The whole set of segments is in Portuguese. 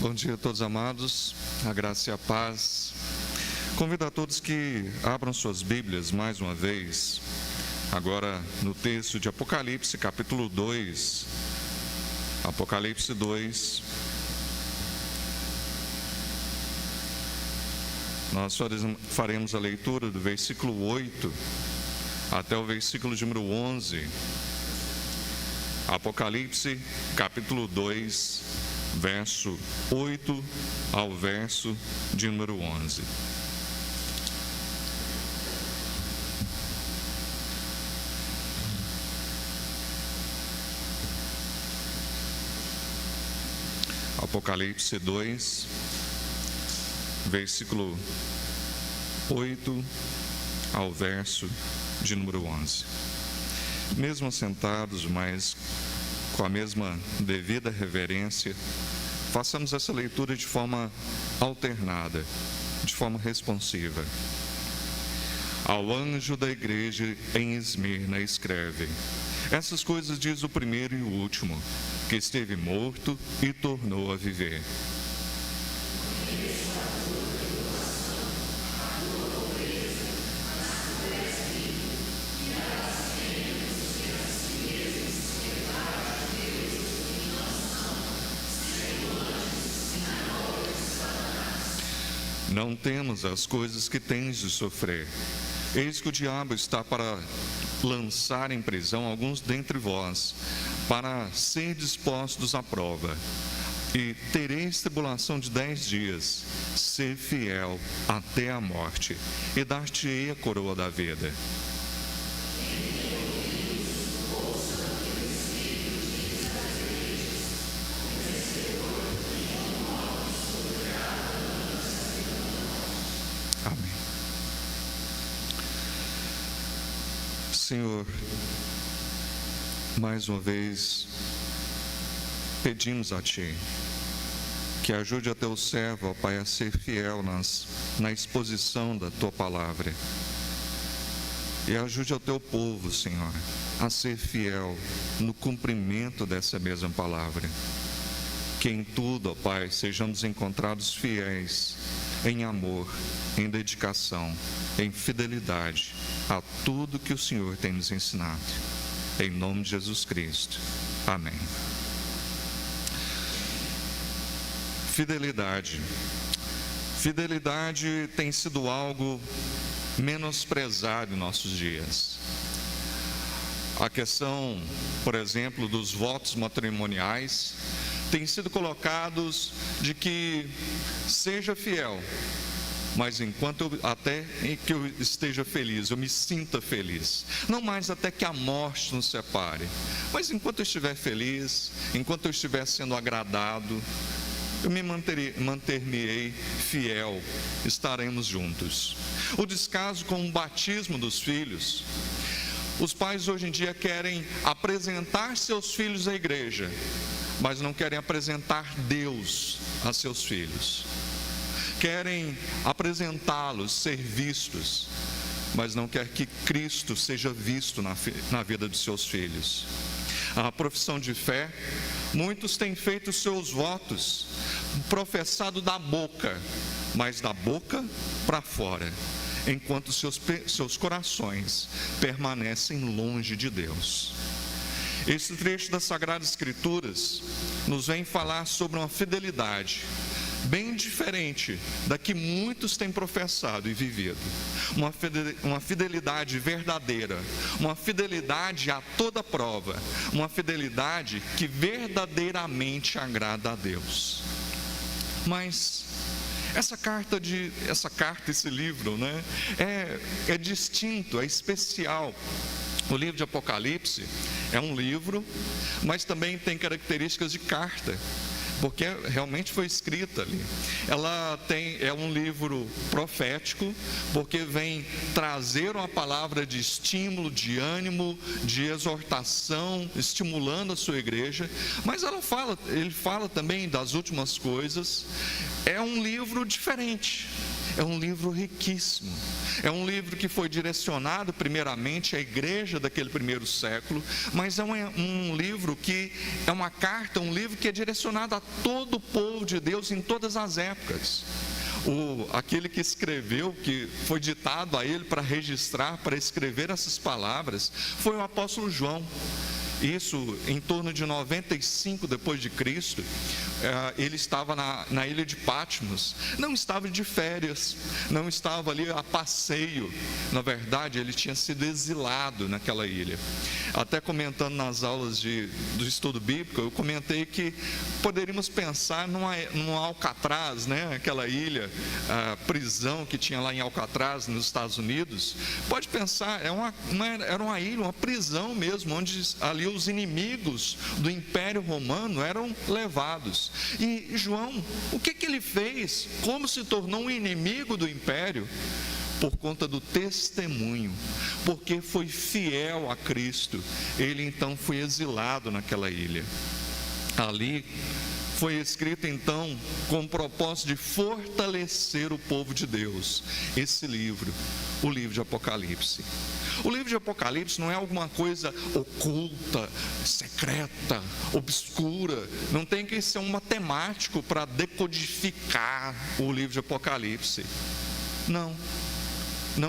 Bom dia a todos amados, a graça e a paz. Convido a todos que abram suas Bíblias mais uma vez, agora no texto de Apocalipse, capítulo 2. Apocalipse 2. Nós faremos a leitura do versículo 8 até o versículo de número 11. Apocalipse, capítulo 2, verso 8 ao verso de número 11. Apocalipse 2, versículo 8 ao verso de número 11. Mesmo assentados, mas com a mesma devida reverência, façamos essa leitura de forma alternada, de forma responsiva. Ao anjo da igreja em Esmirna escreve: essas coisas diz o primeiro e o último, que esteve morto e tornou a viver. Não temos as coisas que tens de sofrer. Eis que o diabo está para lançar em prisão alguns dentre vós, para ser dispostos à prova. E tereis tribulação de 10 dias. Ser fiel até a morte, e dar-te-ei a coroa da vida. Senhor, mais uma vez pedimos a Ti que ajude a Teu servo, ó Pai, a ser fiel na exposição da Tua palavra, e ajude ao Teu povo, Senhor, a ser fiel no cumprimento dessa mesma palavra. Que em tudo, ó Pai, sejamos encontrados fiéis em amor, em dedicação, em fidelidade a tudo que o Senhor tem nos ensinado. Em nome de Jesus Cristo. Amém. Fidelidade. Fidelidade tem sido algo menosprezado em nossos dias. A questão, por exemplo, dos votos matrimoniais tem sido colocados de que seja fiel, mas até que eu esteja feliz, eu me sinta feliz. Não mais até que a morte nos separe, mas enquanto eu estiver feliz, enquanto eu estiver sendo agradado, eu me manter-me-ei fiel, estaremos juntos. O descaso com o batismo dos filhos. Os pais hoje em dia querem apresentar seus filhos à igreja, mas não querem apresentar Deus a seus filhos. Querem apresentá-los, ser vistos, mas não quer que Cristo seja visto na vida dos seus filhos. A profissão de fé, muitos têm feito seus votos, professado da boca, mas da boca para fora, enquanto seus corações permanecem longe de Deus. Esse trecho das Sagradas Escrituras nos vem falar sobre uma fidelidade bem diferente da que muitos têm professado e vivido. Uma fidelidade verdadeira, uma fidelidade a toda prova, uma fidelidade que verdadeiramente agrada a Deus. Mas esse livro, né, é distinto, é especial. O livro de Apocalipse é um livro, mas também tem características de carta, porque realmente foi escrita ali. É um livro profético, porque vem trazer uma palavra de estímulo, de ânimo, de exortação, estimulando a sua igreja, mas ele fala também das últimas coisas. É um livro diferente. é um livro riquíssimo. É um livro que foi direcionado primeiramente à igreja daquele primeiro século, mas é um livro que é uma carta, um livro que é direcionado a todo o povo de Deus em todas as épocas. Aquele que escreveu, que foi ditado a ele para registrar, para escrever essas palavras, foi o apóstolo João. Isso em torno de 95 depois de Cristo. Ele estava na ilha de Patmos, não estava de férias, não estava ali a passeio. Na verdade, ele tinha sido exilado naquela ilha. Até comentando nas aulas do estudo bíblico, eu comentei que poderíamos pensar num Alcatraz, né? Aquela ilha, a prisão que tinha lá em Alcatraz, nos Estados Unidos. Pode pensar, era uma ilha, uma prisão mesmo, onde ali os inimigos do Império Romano eram levados. E João, o que ele fez? Como se tornou um inimigo do Império? Por conta do testemunho, porque foi fiel a Cristo. Ele então foi exilado naquela ilha. Ali foi escrito então com o propósito de fortalecer o povo de Deus, esse livro, o livro de Apocalipse. O livro de Apocalipse não é alguma coisa oculta, secreta, obscura. Não tem que ser um matemático para decodificar o livro de Apocalipse. Não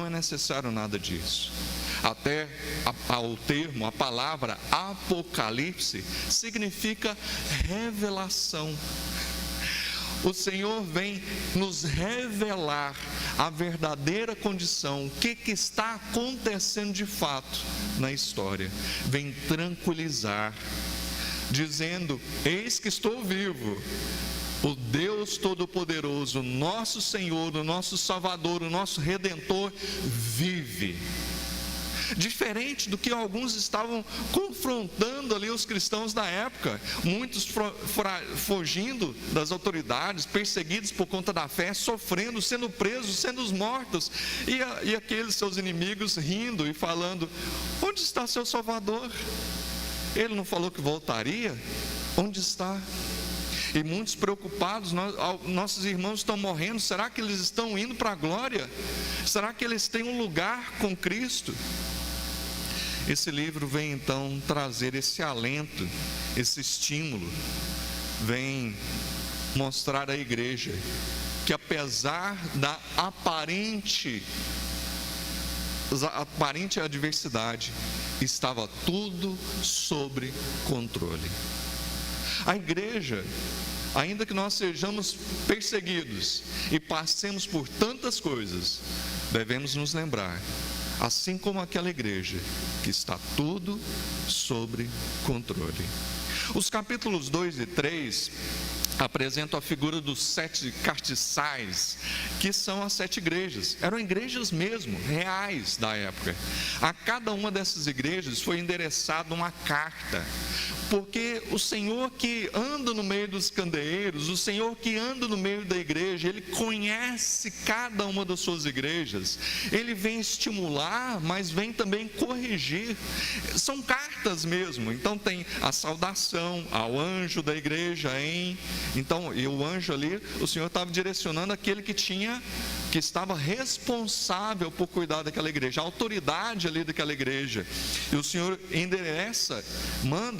é necessário nada disso. Até a palavra Apocalipse significa revelação. O Senhor vem nos revelar a verdadeira condição, o que está acontecendo de fato na história. Vem tranquilizar, dizendo: eis que estou vivo. O Deus Todo-Poderoso, nosso Senhor, o nosso Salvador, o nosso Redentor, vive. Diferente do que alguns estavam confrontando ali os cristãos da época, muitos fugindo das autoridades, perseguidos por conta da fé, sofrendo, sendo presos, sendo mortos, e aqueles seus inimigos rindo e falando: onde está seu Salvador? Ele não falou que voltaria? Onde está? E muitos preocupados, nossos irmãos estão morrendo, será que eles estão indo para a glória? Será que eles têm um lugar com Cristo? Esse livro vem então trazer esse alento, esse estímulo, vem mostrar à igreja que apesar da aparente adversidade, estava tudo sob controle. A igreja, ainda que nós sejamos perseguidos e passemos por tantas coisas, devemos nos lembrar, assim como aquela igreja, que está tudo sob controle. Os capítulos 2 e 3 apresentam a figura dos 7 castiçais, que são as 7 igrejas. Eram igrejas mesmo, reais da época. A cada uma dessas igrejas foi endereçada uma carta, porque o Senhor que anda no meio dos candeeiros, o Senhor que anda no meio da igreja, Ele conhece cada uma das suas igrejas. Ele vem estimular, mas vem também corrigir. São cartas mesmo. Então tem a saudação ao anjo da igreja Então, e o anjo ali, o Senhor estava direcionando aquele que estava responsável por cuidar daquela igreja, a autoridade ali daquela igreja. E o Senhor endereça,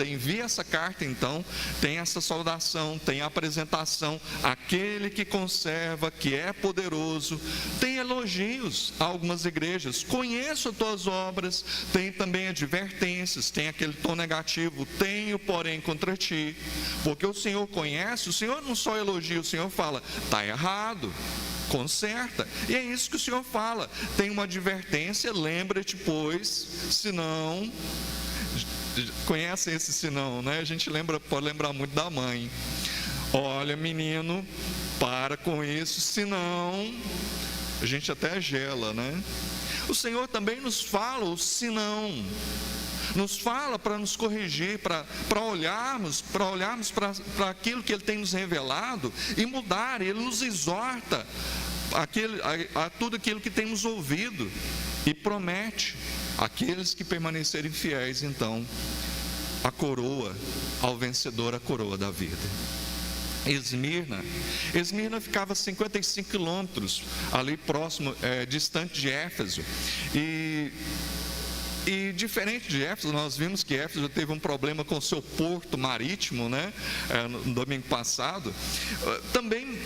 envia essa carta. Então tem essa saudação, tem a apresentação, aquele que conserva, que é poderoso. Tem elogios a algumas igrejas: conheço as tuas obras. Tem também advertências, tem aquele tom negativo: tenho porém contra ti. Porque o Senhor conhece, o Senhor não só elogia, o Senhor fala: está errado, conserta. E é isso que o Senhor fala. Tem uma advertência: lembra-te, pois, senão... Conhecem esse senão, né? A gente pode lembrar muito da mãe: olha, menino, para com isso, senão... A gente até gela, né? O Senhor também nos fala o senão, nos fala para nos corrigir, para olharmos para aquilo que Ele tem nos revelado e mudar. Ele nos exorta a tudo aquilo que temos ouvido e promete aqueles que permanecerem fiéis, então, a coroa, ao vencedor, a coroa da vida. Esmirna ficava a 55 quilômetros, ali próximo, distante de Éfeso. E diferente de Éfeso, nós vimos que Éfeso teve um problema com o seu porto marítimo, né? No domingo passado. Também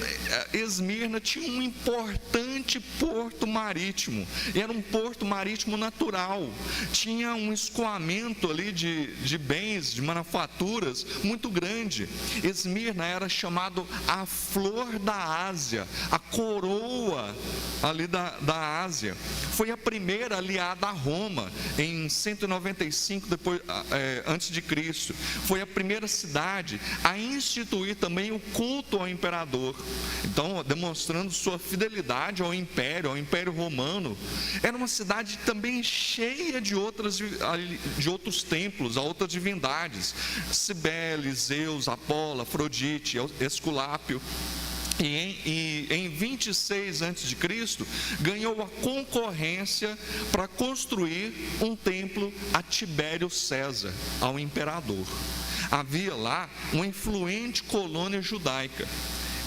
Esmirna tinha um importante porto marítimo, e era um porto marítimo natural, tinha um escoamento ali de bens, de manufaturas muito grande. Esmirna era chamado a flor da Ásia, a coroa ali da Ásia. Foi a primeira aliada a Roma, em 195 antes de Cristo. Foi a primeira cidade a instituir também o culto ao imperador. Então, demonstrando sua fidelidade ao Império Romano. Era uma cidade também cheia de outros templos, a outras divindades: Cibele, Zeus, Apolo, Afrodite, Esculápio. E em 26 a.C., ganhou a concorrência para construir um templo a Tibério César, ao imperador. Havia lá uma influente colônia judaica.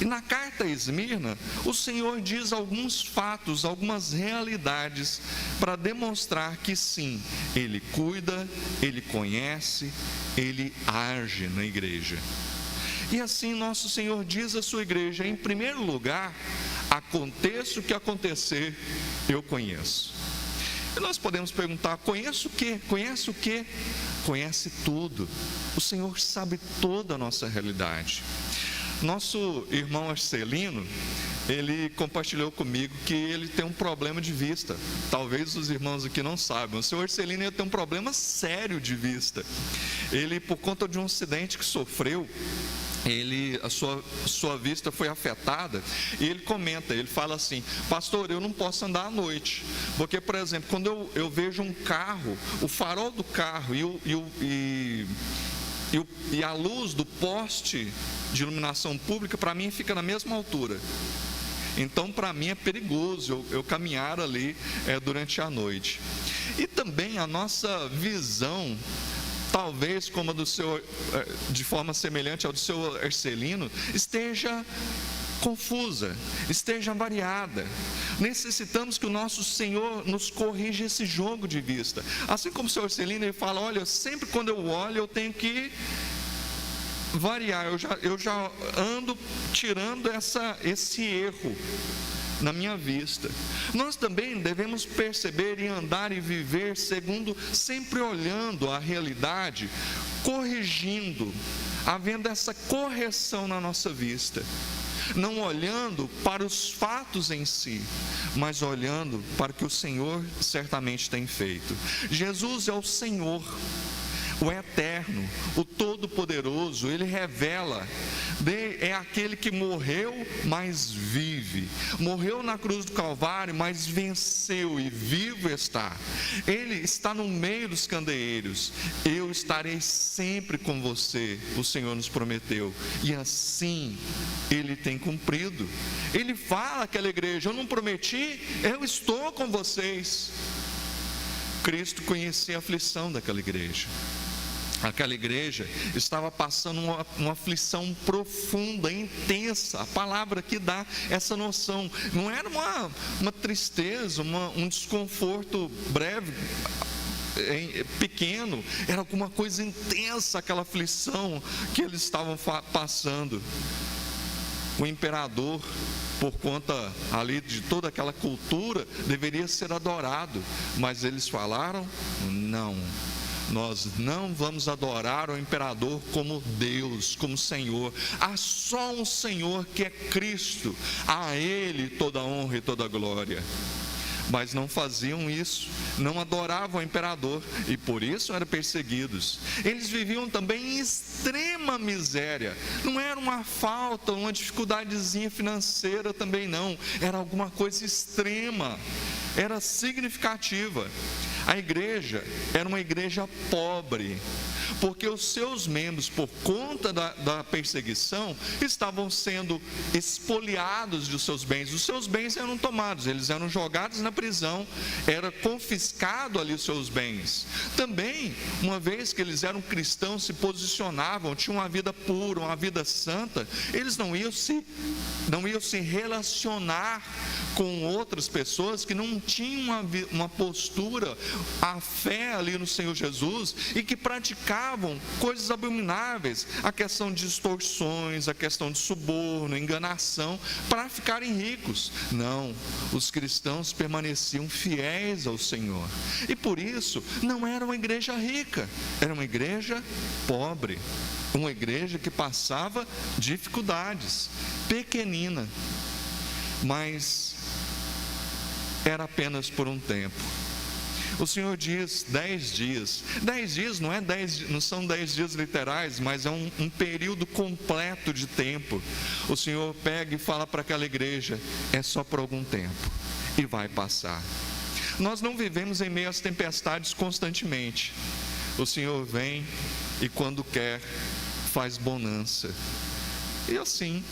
E na carta a Esmirna, o Senhor diz alguns fatos, algumas realidades, para demonstrar que sim, Ele cuida, Ele conhece, Ele age na igreja. E assim nosso Senhor diz à sua igreja: em primeiro lugar, aconteça o que acontecer, eu conheço. E nós podemos perguntar: conheço o quê? Conhece o quê? Conhece tudo. O Senhor sabe toda a nossa realidade. Nosso irmão Arcelino, ele compartilhou comigo que ele tem um problema de vista. Talvez os irmãos aqui não saibam. O senhor Arcelino tem um problema sério de vista. Ele, por conta de um acidente que sofreu, a sua vista foi afetada, e ele comenta, ele fala assim: pastor, eu não posso andar à noite, porque, por exemplo, quando eu vejo um carro, o farol do carro e a luz do poste de iluminação pública, para mim, fica na mesma altura. Então, para mim, é perigoso eu caminhar ali durante a noite. E também a nossa visão, talvez como a do seu, de forma semelhante ao do seu Arcelino, esteja confusa, esteja variada. Necessitamos que o nosso Senhor nos corrija esse jogo de vista. Assim como o seu Arcelino, ele fala: olha, sempre quando eu olho, eu tenho que variar, eu já ando tirando esse erro na minha vista. Nós também devemos perceber e andar e viver sempre olhando a realidade, corrigindo, havendo essa correção na nossa vista, não olhando para os fatos em si, mas olhando para o que o Senhor certamente tem feito. Jesus é o Senhor, o Eterno, o Todo-Poderoso. Ele revela, é aquele que morreu, mas vive, morreu na cruz do Calvário, mas venceu e vivo está. Ele está no meio dos candeeiros. Eu estarei sempre com você, o Senhor nos prometeu, e assim Ele tem cumprido. Ele fala àquela igreja: eu não prometi, eu estou com vocês. Cristo conhecia a aflição daquela igreja. Aquela igreja estava passando uma aflição profunda, intensa. A palavra que dá essa noção não era uma tristeza, um desconforto breve, pequeno, era alguma coisa intensa, aquela aflição que eles estavam passando. O imperador, por conta ali de toda aquela cultura, deveria ser adorado, mas eles falaram: não, nós não vamos adorar o imperador como Deus, como Senhor. Há só um Senhor, que é Cristo, a Ele toda a honra e toda a glória. Mas não faziam isso, não adoravam o imperador, e por isso eram perseguidos. Eles viviam também em extrema miséria. Não era uma falta, uma dificuldadezinha financeira também não, era alguma coisa extrema, era significativa. A igreja era uma igreja pobre, porque os seus membros, por conta da perseguição, estavam sendo expoliados de seus bens. Os seus bens eram tomados, eles eram jogados na prisão, era confiscado ali os seus bens. Também, uma vez que eles eram cristãos, se posicionavam, tinham uma vida pura, uma vida santa, eles não iam se relacionar com outras pessoas que não tinham uma postura, a fé ali no Senhor Jesus, e que praticavam coisas abomináveis, a questão de extorsões, a questão de suborno, enganação, para ficarem ricos. Não, os cristãos permaneciam fiéis ao Senhor, e por isso não era uma igreja rica, era uma igreja pobre, uma igreja que passava dificuldades, pequenina, mas era apenas por um tempo. O Senhor diz 10 dias. 10 dias não são 10 dias literais, mas é um período completo de tempo. O Senhor pega e fala para aquela igreja: é só por algum tempo e vai passar. Nós não vivemos em meio às tempestades constantemente. O Senhor vem e, quando quer, faz bonança. E assim,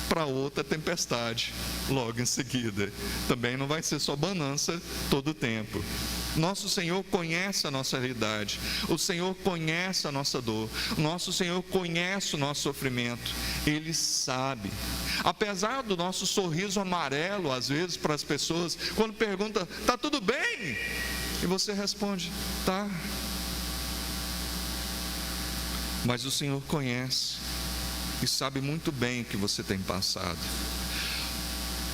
para outra tempestade, logo em seguida. Também não vai ser só bonança todo o tempo. Nosso Senhor conhece a nossa realidade. O Senhor conhece a nossa dor. Nosso Senhor conhece o nosso sofrimento. Ele sabe. Apesar do nosso sorriso amarelo, às vezes, para as pessoas, quando pergunta: está tudo bem? E você responde: tá. Mas o Senhor conhece e sabe muito bem o que você tem passado.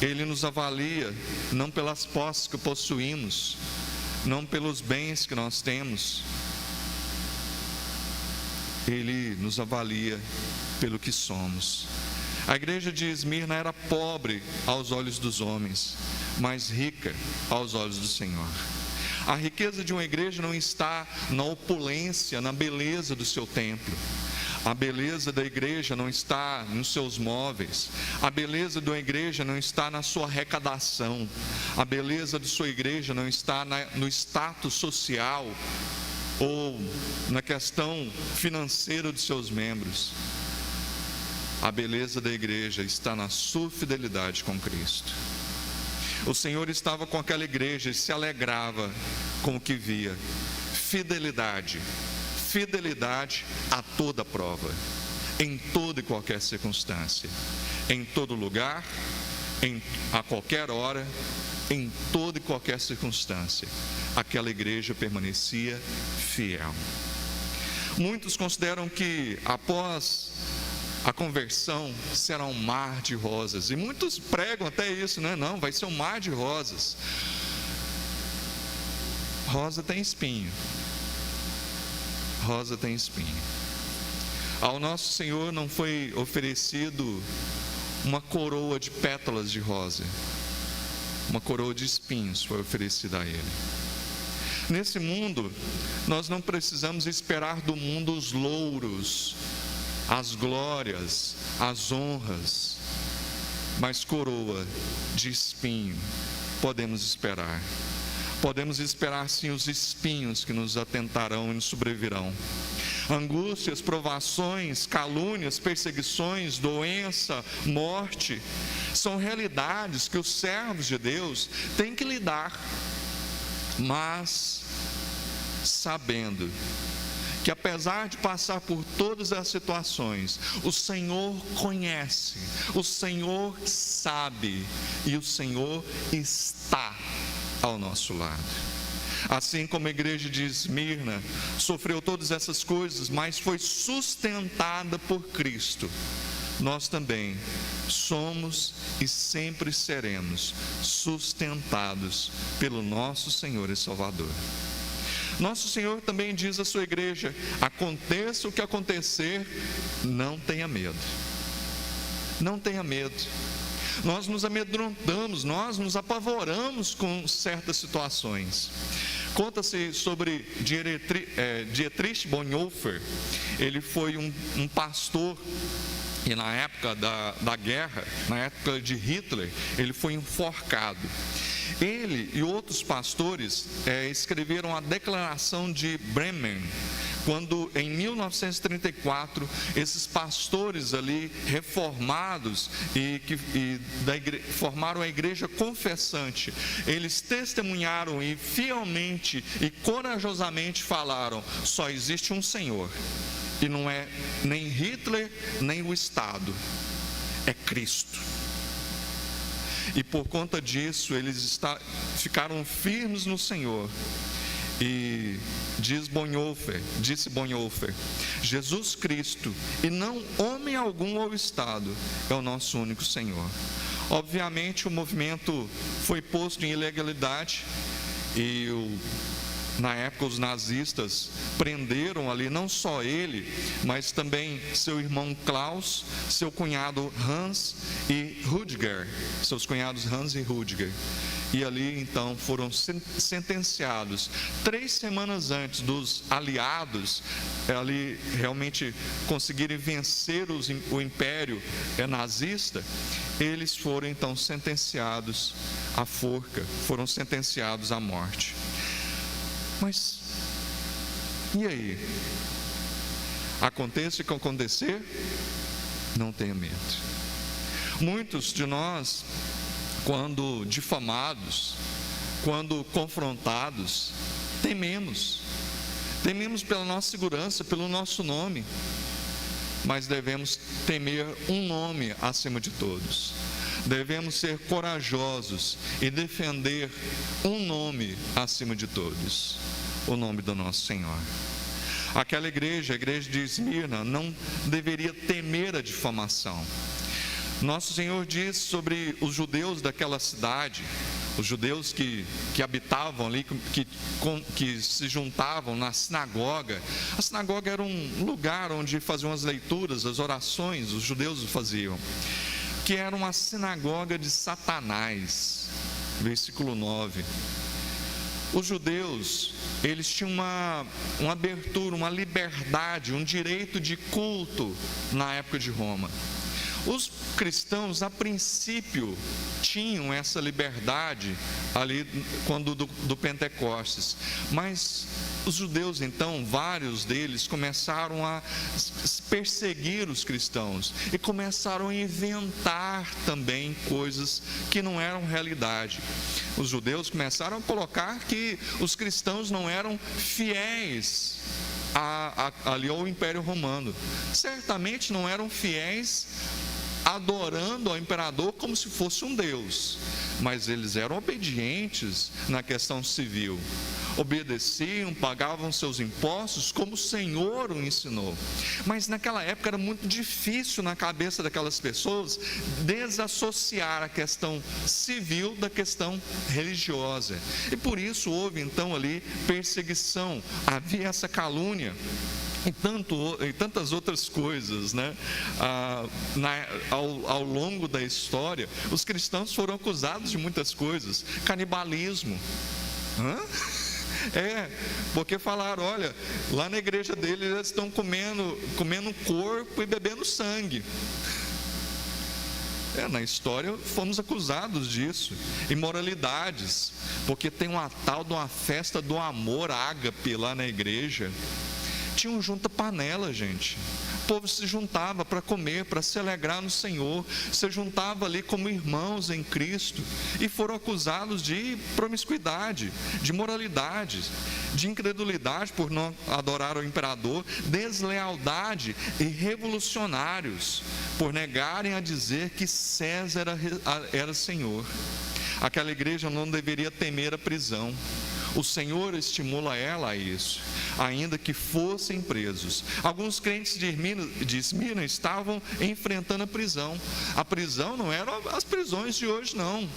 Ele nos avalia não pelas posses que possuímos, não pelos bens que nós temos. Ele nos avalia pelo que somos. A igreja de Esmirna era pobre aos olhos dos homens, mas rica aos olhos do Senhor. A riqueza de uma igreja não está na opulência, na beleza do seu templo. A beleza da igreja não está nos seus móveis. A beleza da igreja não está na sua arrecadação. A beleza da sua igreja não está no status social ou na questão financeira dos seus membros. A beleza da igreja está na sua fidelidade com Cristo. O Senhor estava com aquela igreja e se alegrava com o que via. Fidelidade a toda prova, em toda e qualquer circunstância, em todo lugar, a qualquer hora, em toda e qualquer circunstância, aquela igreja permanecia fiel. Muitos consideram que após a conversão será um mar de rosas, e muitos pregam até isso, né? Não, vai ser um mar de rosas. Rosa tem espinho. Rosa tem espinho. Ao nosso Senhor não foi oferecido uma coroa de pétalas de rosa, uma coroa de espinhos foi oferecida a Ele. Nesse mundo, nós não precisamos esperar do mundo os louros, as glórias, as honras, mas coroa de espinho podemos esperar. Podemos esperar sim os espinhos que nos atentarão e nos sobrevirão. Angústias, provações, calúnias, perseguições, doença, morte, são realidades que os servos de Deus têm que lidar, mas sabendo que apesar de passar por todas as situações, o Senhor conhece, o Senhor sabe e o Senhor está ao nosso lado. Assim como a igreja de Esmirna sofreu todas essas coisas, mas foi sustentada por Cristo, nós também somos e sempre seremos sustentados pelo nosso Senhor e Salvador. Nosso Senhor também diz à sua igreja: aconteça o que acontecer, não tenha medo. Não tenha medo. Nós nos amedrontamos, nós nos apavoramos com certas situações. Conta-se sobre Dietrich Bonhoeffer. Ele foi um pastor, e na época da guerra, na época de Hitler, ele foi enforcado. Ele e outros pastores escreveram a Declaração de Bremen, quando em 1934 esses pastores ali reformados formaram a igreja confessante, eles testemunharam e fielmente e corajosamente falaram: só existe um Senhor, e não é nem Hitler nem o Estado, é Cristo. E por conta disso eles ficaram firmes no Senhor. E disse Bonhoeffer: Jesus Cristo, e não homem algum ou Estado, é o nosso único Senhor. Obviamente o movimento foi posto em ilegalidade e na época os nazistas prenderam ali não só ele, mas também seu irmão Klaus, seu cunhado Hans e Rudiger, seus cunhados Hans e Rudiger. E ali então foram sentenciados 3 semanas antes dos aliados ali realmente conseguirem vencer o império nazista. Eles foram então sentenciados à forca, foram sentenciados à morte. Mas e aí? Aconteça o que acontecer, não tenha medo. Muitos de nós, quando difamados, quando confrontados, tememos pela nossa segurança, pelo nosso nome, mas devemos temer um nome acima de todos. Devemos ser corajosos e defender um nome acima de todos, o nome do nosso Senhor. Aquela igreja, a igreja de Esmirna, não deveria temer a difamação. Nosso Senhor diz sobre os judeus daquela cidade, os judeus que habitavam ali, que se juntavam na sinagoga. A sinagoga era um lugar onde faziam as leituras, as orações, os judeus faziam, que era uma sinagoga de Satanás. Versículo 9. Os judeus, eles tinham uma abertura, uma liberdade, um direito de culto na época de Roma. Os cristãos, a princípio, tinham essa liberdade ali quando do Pentecostes, mas os judeus, então, vários deles começaram a perseguir os cristãos e começaram a inventar também coisas que não eram realidade. Os judeus começaram a colocar que os cristãos não eram fiéis ali ao Império Romano. Certamente não eram fiéis adorando ao imperador como se fosse um deus, mas eles eram obedientes na questão civil, obedeciam, pagavam seus impostos como o Senhor o ensinou. Mas naquela época era muito difícil na cabeça daquelas pessoas desassociar a questão civil da questão religiosa, e por isso houve então ali perseguição, havia essa calúnia e tantas outras coisas, né? Ao longo da história, os cristãos foram acusados de muitas coisas. Canibalismo. Porque falaram: olha, lá na igreja deles eles estão comendo corpo e bebendo sangue. Na história fomos acusados disso. Imoralidades, porque tem uma tal de uma festa do amor ágape lá na igreja. Tinha um junta-panela, gente. O povo se juntava para comer, para se alegrar no Senhor, se juntava ali como irmãos em Cristo, e foram acusados de promiscuidade, de moralidade, de incredulidade por não adorar o imperador, deslealdade e revolucionários por negarem a dizer que César era Senhor. Aquela igreja não deveria temer a prisão. O Senhor estimula ela a isso, ainda que fossem presos. Alguns crentes de Esmirna estavam enfrentando a prisão. A prisão não eram as prisões de hoje, não.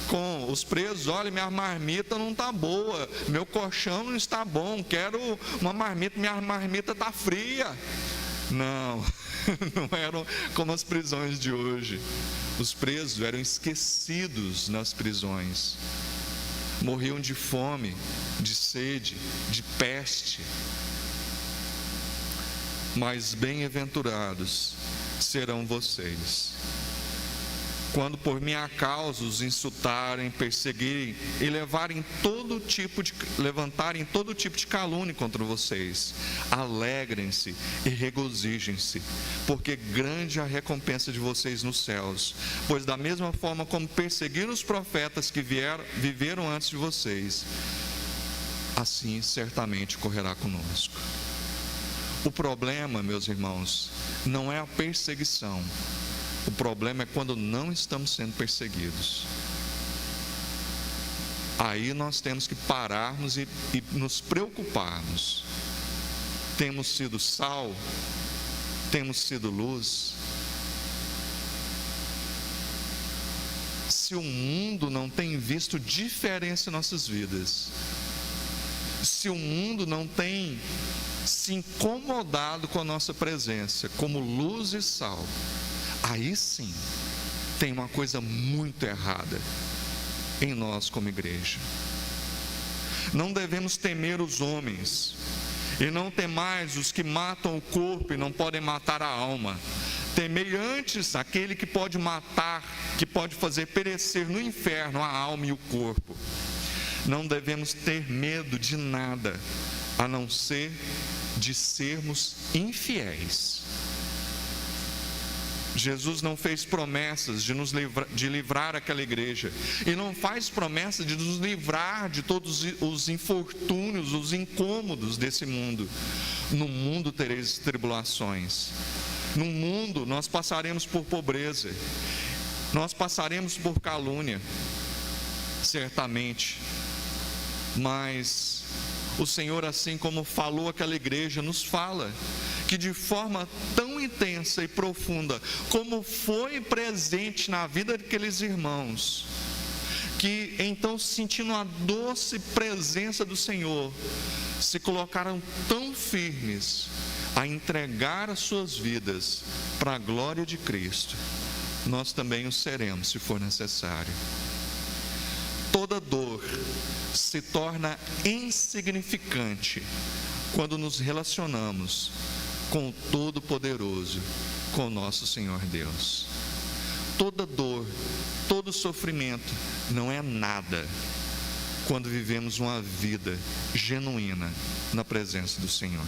Com os presos: olha, minha marmita não está boa, meu colchão não está bom, quero uma marmita, minha marmita está fria. Não, não eram como as prisões de hoje. Os presos eram esquecidos nas prisões. Morriam de fome, de sede, de peste. Mas bem-aventurados serão vocês quando por minha causa os insultarem, perseguirem e levantarem todo tipo de calúnia contra vocês, alegrem-se e regozijem-se, porque grande é a recompensa de vocês nos céus, pois da mesma forma como perseguiram os profetas que viveram antes de vocês, assim certamente ocorrerá conosco. O problema, meus irmãos, não é a perseguição. O problema é quando não estamos sendo perseguidos. Aí nós temos que pararmos e nos preocuparmos. Temos sido sal? Temos sido luz? Se o mundo não tem visto diferença em nossas vidas, se o mundo não tem se incomodado com a nossa presença como luz e sal, aí sim tem uma coisa muito errada em nós como igreja. Não devemos temer os homens, e não temais os que matam o corpo e não podem matar a alma. Temei antes aquele que pode matar, que pode fazer perecer no inferno a alma e o corpo. Não devemos ter medo de nada, a não ser de sermos infiéis. Jesus não fez promessas de livrar aquela igreja, e não faz promessa de nos livrar de todos os infortúnios, os incômodos desse mundo. No mundo tereis tribulações, no mundo nós passaremos por pobreza, nós passaremos por calúnia, certamente, mas o Senhor, assim como falou àquela igreja, nos fala que de forma tão intensa e profunda como foi presente na vida daqueles irmãos, que então, sentindo a doce presença do Senhor, se colocaram tão firmes a entregar as suas vidas para a glória de Cristo, nós também o seremos, se for necessário. Toda dor se torna insignificante quando nos relacionamos com o Todo-Poderoso, com o nosso Senhor Deus. Toda dor, todo sofrimento não é nada quando vivemos uma vida genuína na presença do Senhor.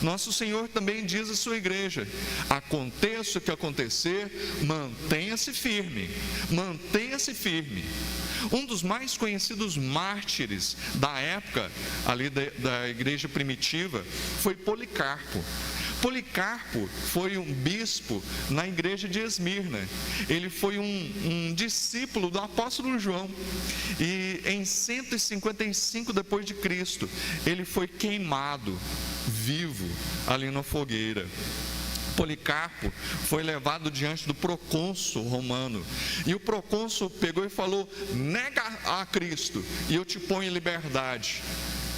Nosso Senhor também diz à sua igreja: aconteça o que acontecer, mantenha-se firme, mantenha-se firme. Um dos mais conhecidos mártires da época ali da igreja primitiva foi Policarpo. Policarpo foi um bispo na igreja de Esmirna. Ele foi um discípulo do apóstolo João, e em 155 depois de Cristo ele foi queimado vivo ali na fogueira. Policarpo foi levado diante do procônsul romano, e o procônsul pegou e falou: nega a Cristo e eu te ponho em liberdade.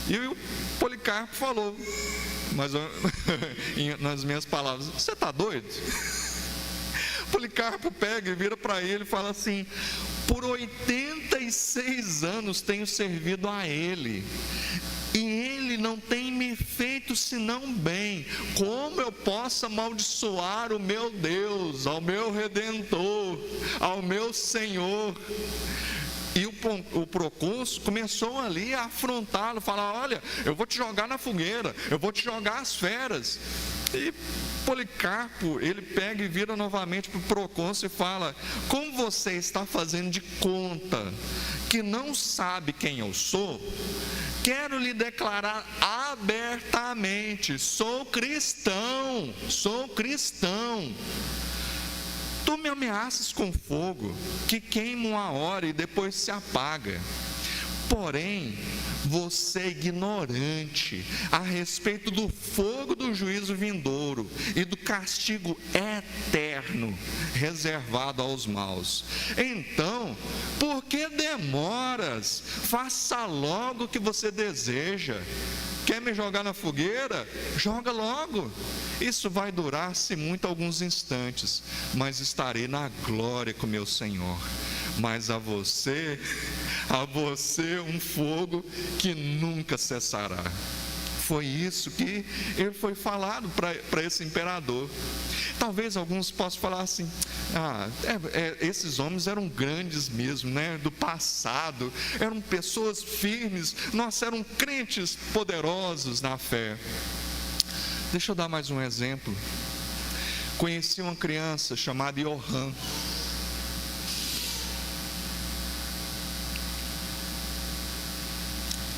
E o Policarpo falou, mas nas minhas palavras: você está doido? Policarpo pega e vira para ele e fala assim: por 86 anos tenho servido a ele, e ele não tem me feito senão bem. Como eu posso amaldiçoar o meu Deus, ao meu Redentor, ao meu Senhor? E o procônsul começou ali a afrontá-lo, falar: olha, eu vou te jogar na fogueira, eu vou te jogar às feras. E Policarpo, ele pega e vira novamente para o procônsul e fala: como você está fazendo de conta que não sabe quem eu sou, quero lhe declarar abertamente: sou cristão, sou cristão. Tu me ameaças com fogo, que queima uma hora e depois se apaga. Porém, você é ignorante a respeito do fogo do juízo vindouro e do castigo eterno reservado aos maus. Então, por que demoras? Faça logo o que você deseja. Quer me jogar na fogueira? Joga logo. Isso vai durar, se muito, alguns instantes, mas estarei na glória com meu Senhor. Mas a você um fogo que nunca cessará. foi isso que ele foi falado para esse imperador. Talvez alguns possam falar assim: esses homens eram grandes mesmo, né? Do passado, eram pessoas firmes, nós eram crentes poderosos na fé. Deixa eu dar mais um exemplo. Conheci uma criança chamada Johan.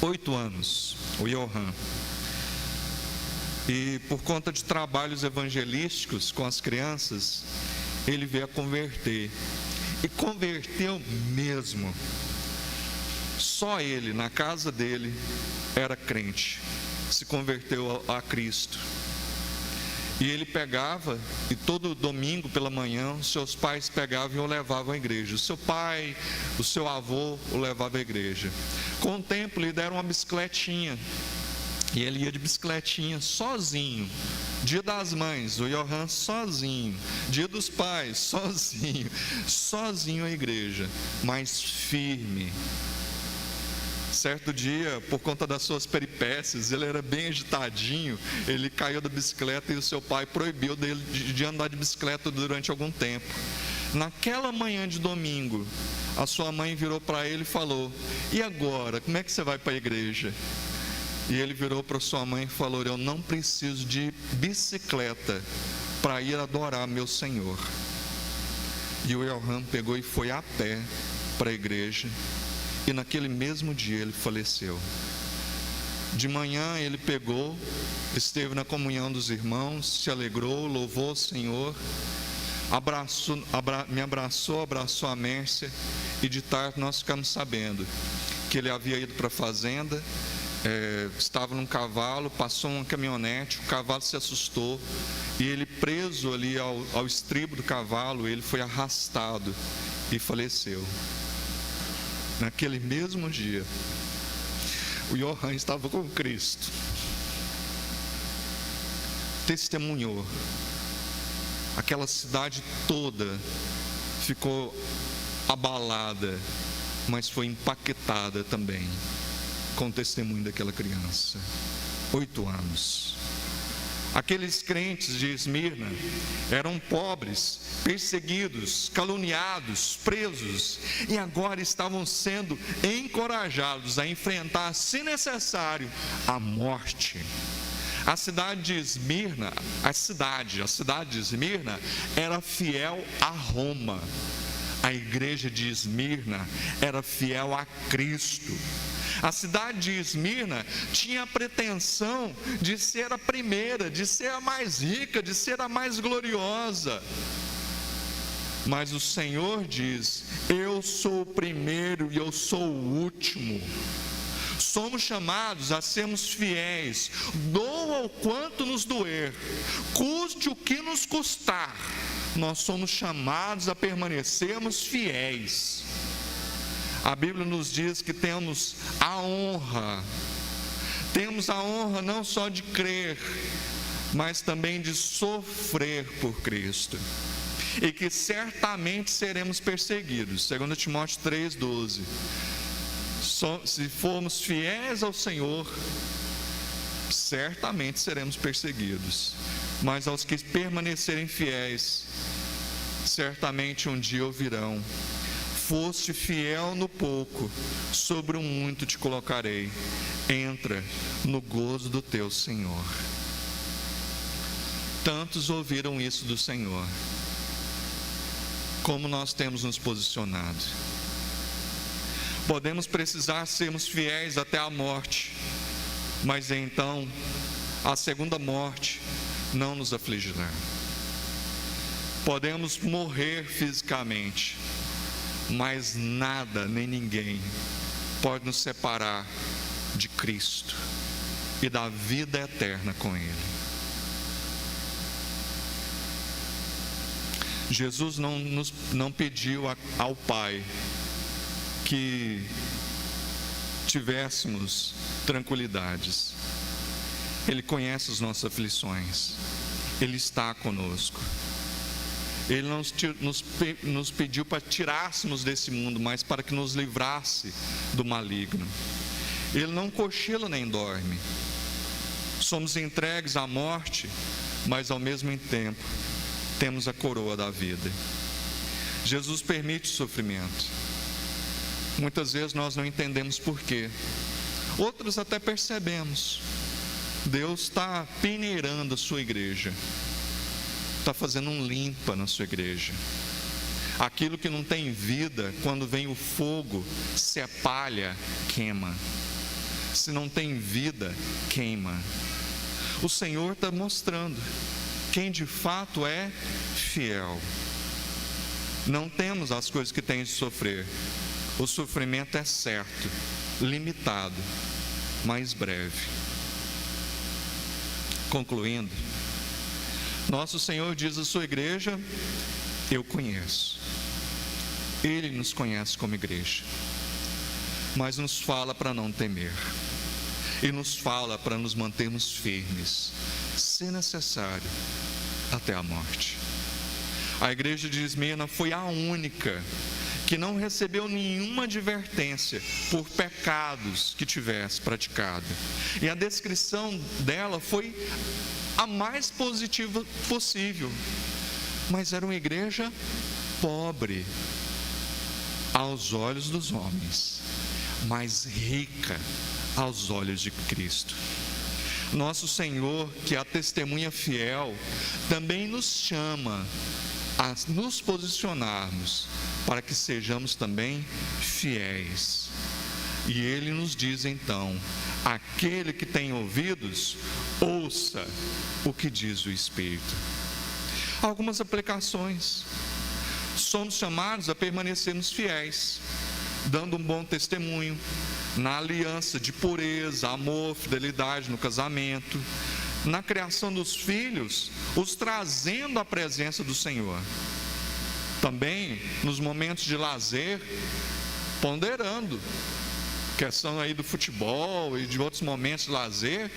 Oito anos, o Johan. E por conta de trabalhos evangelísticos com as crianças, ele veio a converter. E converteu mesmo. Só ele, na casa dele, era crente. Se converteu a Cristo. E ele pegava, e todo domingo pela manhã, seus pais pegavam e o levavam à igreja. O seu pai, o seu avô o levavam à igreja. Com o tempo lhe deram uma bicicletinha. E ele ia de bicicletinha sozinho. Dia das mães, o Johan sozinho. Dia dos pais, sozinho. Sozinho à igreja, mas firme. Certo dia, por conta das suas peripécias, ele era bem agitadinho, ele caiu da bicicleta e o seu pai proibiu dele de andar de bicicleta durante algum tempo. Naquela manhã de domingo, a sua mãe virou para ele e falou: e agora, como é que você vai para a igreja? E ele virou para sua mãe e falou: eu não preciso de bicicleta para ir adorar meu Senhor. E o Johan pegou e foi a pé para a igreja. E naquele mesmo dia ele faleceu. De manhã ele pegou, esteve na comunhão dos irmãos, se alegrou, louvou o Senhor, me abraçou a Mércia, e de tarde nós ficamos sabendo que ele havia ido para a fazenda, estava num cavalo, passou uma caminhonete, o cavalo se assustou, e ele preso ali ao estribo do cavalo, ele foi arrastado e faleceu. Naquele mesmo dia, o Johan estava com Cristo, testemunhou, aquela cidade toda ficou abalada, mas foi impactada também com o testemunho daquela criança. 8 anos. Aqueles crentes de Esmirna eram pobres, perseguidos, caluniados, presos, e agora estavam sendo encorajados a enfrentar, se necessário, a morte. A cidade de Esmirna, a cidade de Esmirna era fiel a Roma. A igreja de Esmirna era fiel a Cristo. A cidade de Esmirna tinha a pretensão de ser a primeira, de ser a mais rica, de ser a mais gloriosa. Mas o Senhor diz: eu sou o primeiro e eu sou o último. Somos chamados a sermos fiéis, doa o quanto nos doer, custe o que nos custar. Nós somos chamados a permanecermos fiéis. A Bíblia nos diz que temos a honra não só de crer, mas também de sofrer por Cristo, e que certamente seremos perseguidos. 2 Timóteo 3,12. Se formos fiéis ao Senhor, certamente seremos perseguidos, mas aos que permanecerem fiéis, certamente um dia ouvirão: foste fiel no pouco, sobre o muito te colocarei, entra no gozo do teu Senhor. Tantos ouviram isso do Senhor. Como nós temos nos posicionado? Podemos precisar sermos fiéis até a morte, mas então a segunda morte não nos afligirá. Podemos morrer fisicamente, mas nada nem ninguém pode nos separar de Cristo e da vida eterna com Ele. Jesus não pediu ao Pai que tivéssemos tranquilidades. Ele conhece as nossas aflições, Ele está conosco. Ele não nos pediu para tirássemos desse mundo, mas para que nos livrasse do maligno. Ele não cochila nem dorme. somos entregues à morte, mas ao mesmo tempo temos a coroa da vida. Jesus permite o sofrimento. Muitas vezes nós não entendemos por quê. Outras até percebemos. Deus está peneirando a sua igreja, está fazendo um limpa na sua igreja. Aquilo que não tem vida, quando vem o fogo, sepalha, queima. Se não tem vida, queima. O Senhor está mostrando quem de fato é fiel. Não temos as coisas que tem de sofrer. O sofrimento é certo, limitado, mas breve. Concluindo, nosso Senhor diz à sua igreja: eu conheço. Ele nos conhece como igreja, mas nos fala para não temer, e nos fala para nos mantermos firmes, se necessário, até a morte. A igreja de Esmirna foi a única que não recebeu nenhuma advertência por pecados que tivesse praticado. E a descrição dela foi a mais positiva possível. Mas era uma igreja pobre aos olhos dos homens, mas rica aos olhos de Cristo. Nosso Senhor, que é a testemunha fiel, também nos chama a nos posicionarmos para que sejamos também fiéis. E Ele nos diz então: aquele que tem ouvidos, ouça o que diz o Espírito. Algumas aplicações. Somos chamados a permanecermos fiéis, dando um bom testemunho na aliança de pureza, amor, fidelidade no casamento, na criação dos filhos, os trazendo à presença do Senhor. Também nos momentos de lazer, ponderando questão aí do futebol e de outros momentos de lazer,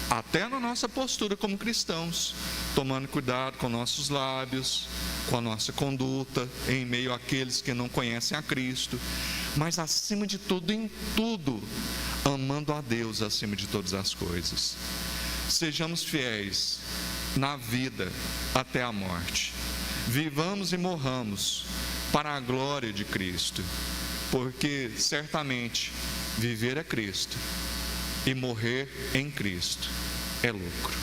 até na nossa postura como cristãos, tomando cuidado com nossos lábios, com a nossa conduta em meio àqueles que não conhecem a Cristo, mas acima de tudo, em tudo, amando a Deus acima de todas as coisas. Sejamos fiéis na vida até a morte. Vivamos e morramos para a glória de Cristo, porque certamente viver é Cristo e morrer em Cristo é lucro.